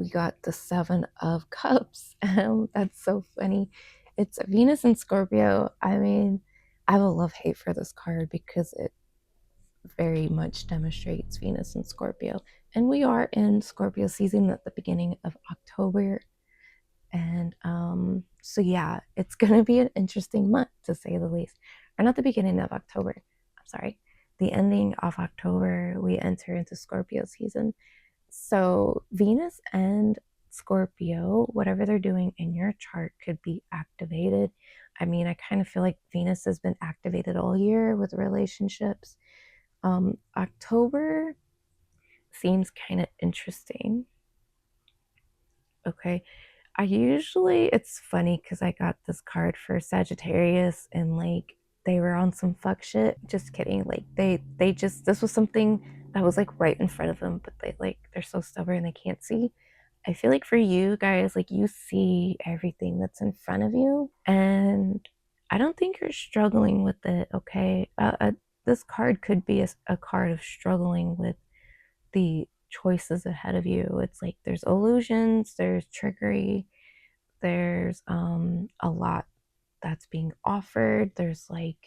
we got the Seven of Cups. That's so funny. It's Venus and Scorpio. I mean, I have a love-hate for this card because it very much demonstrates Venus and Scorpio. And we are in Scorpio season at the beginning of October. And so yeah, it's gonna be an interesting month to say the least. Or not the beginning of October, I'm sorry. The ending of October, we enter into Scorpio season. So Venus and Scorpio, whatever they're doing in your chart could be activated. I mean, I kind of feel like Venus has been activated all year with relationships. October seems kind of interesting. Okay. It's funny because I got this card for Sagittarius and like they were on some fuck shit. Just kidding. Like this was something that was like right in front of them, but they're so stubborn they can't see. I feel like for you guys, like you see everything that's in front of you, and I don't think you're struggling with it. Okay. This card could be a card of struggling with the choices ahead of you. It's like there's illusions, there's trickery, there's a lot that's being offered. There's like,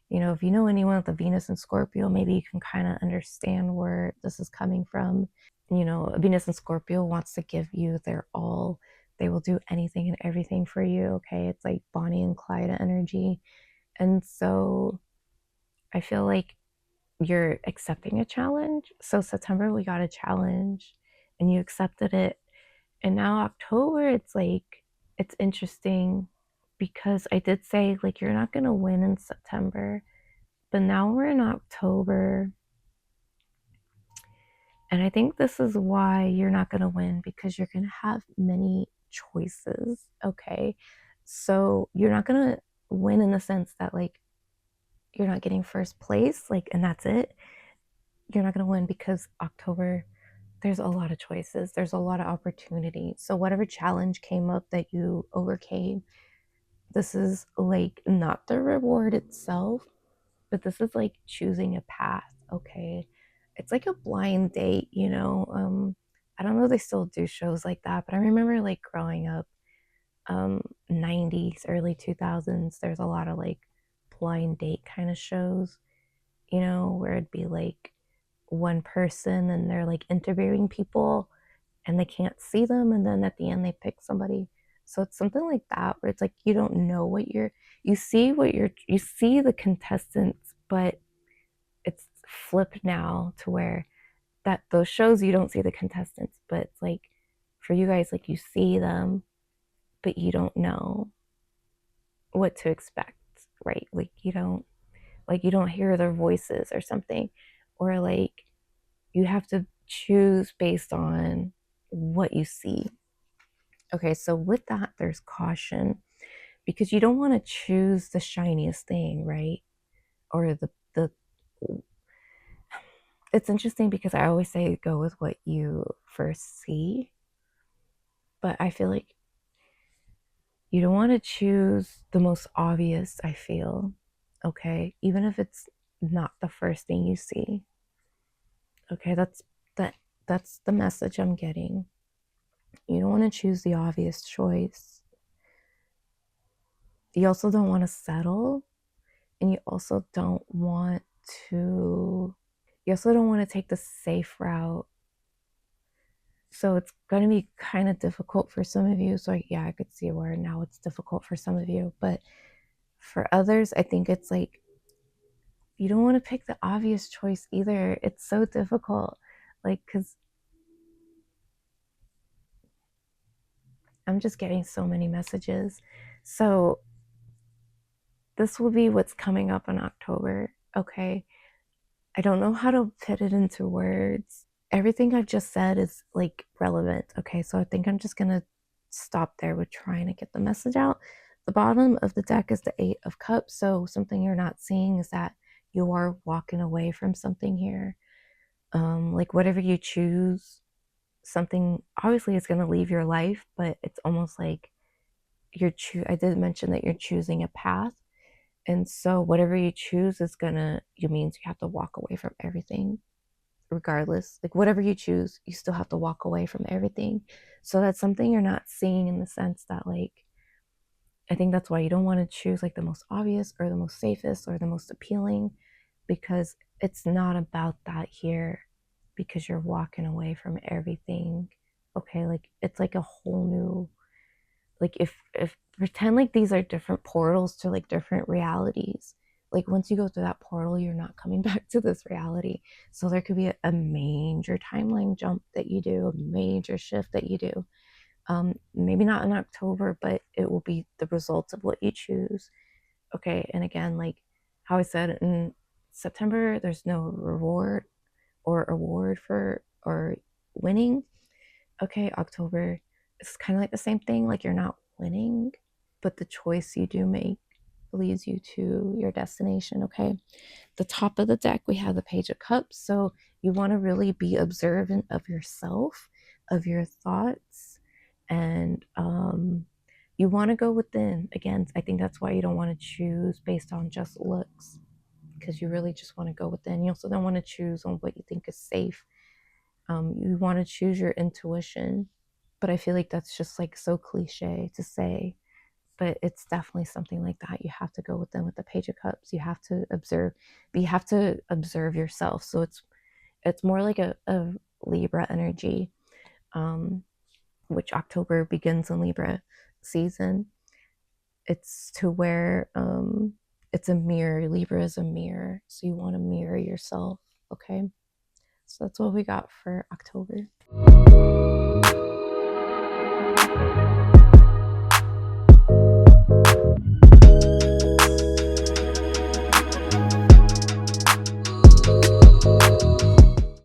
if you know anyone with the Venus and Scorpio, maybe you can kind of understand where this is coming from. Venus and Scorpio wants to give you their all. They will do anything and everything for you. Okay. It's like Bonnie and Clyde energy. And so I feel like you're accepting a challenge. So September, we got a challenge and you accepted it. And now October, it's like, it's interesting because I did say like, you're not going to win in September, but now we're in October. And I think this is why you're not going to win, because you're going to have many choices. Okay. So you're not going to win in the sense that like, you're not getting first place, like, and that's it. You're not going to win because October, there's a lot of choices. There's a lot of opportunity. So whatever challenge came up that you overcame, this is like not the reward itself, but this is like choosing a path. Okay. It's like a blind date, I don't know if they still do shows like that, but I remember like growing up, 90s, early 2000s, there's a lot of like blind date kind of shows, where it'd be like one person and they're like interviewing people and they can't see them, and then at the end they pick somebody. So it's something like that where it's like you don't know you see the contestants, but it's flipped now to where that those shows you don't see the contestants, but it's like for you guys, like you see them but you don't know what to expect, right? Like you don't hear their voices or something, or like you have to choose based on what you see. Okay, so with that, there's caution because you don't want to choose the shiniest thing, right? Or the it's interesting because I always say go with what you first see, but I feel like you don't want to choose the most obvious, I feel. Okay, even if it's not the first thing you see. Okay, that's the message I'm getting. You don't want to choose the obvious choice. You also don't want to settle, and you also don't want to take the safe route. So it's going to be kind of difficult for some of you. So yeah, I could see where now it's difficult for some of you, but for others, I think it's like you don't want to pick the obvious choice either. It's so difficult, like, because I'm just getting so many messages. So this will be what's coming up in October. Okay, I don't know how to put it into words. Everything I've just said is like relevant. Okay, so I think I'm just gonna stop there with trying to get the message out. The bottom of the deck is the Eight of Cups. So something you're not seeing is that you are walking away from something here. Like whatever you choose, something obviously is going to leave your life, but it's almost like I did mention that you're choosing a path. And so whatever you choose is means you have to walk away from everything, regardless, like whatever you choose, you still have to walk away from everything. So that's something you're not seeing, in the sense that, like, I think that's why you don't want to choose like the most obvious or the most safest or the most appealing, because it's not about that here, because you're walking away from everything. Okay, like it's like a whole new, like, if pretend like these are different portals to like different realities. Like once you go through that portal, you're not coming back to this reality. So there could be a major timeline jump that you do, a major shift that you do. Maybe not in October, but it will be the result of what you choose. Okay, and again, like how I said, in September, there's no reward or award for or winning. Okay, October, it's kind of like the same thing. Like you're not winning, but the choice you do make leads you to your destination. Okay, the top of the deck, we have the Page of Cups. So you want to really be observant of yourself, of your thoughts, and you want to go within. Again, I think that's why you don't want to choose based on just looks, because you really just want to go within. You also don't want to choose on what you think is safe. You want to choose your intuition, but I feel like that's just like so cliche to say, but it's definitely something like that. You have to go within with the Page of Cups. You have to observe, but you have to observe yourself. So it's more like a Libra energy, which October begins in Libra season. It's to where it's a mirror. Libra is a mirror, so you want to mirror yourself. Okay, so that's what we got for October.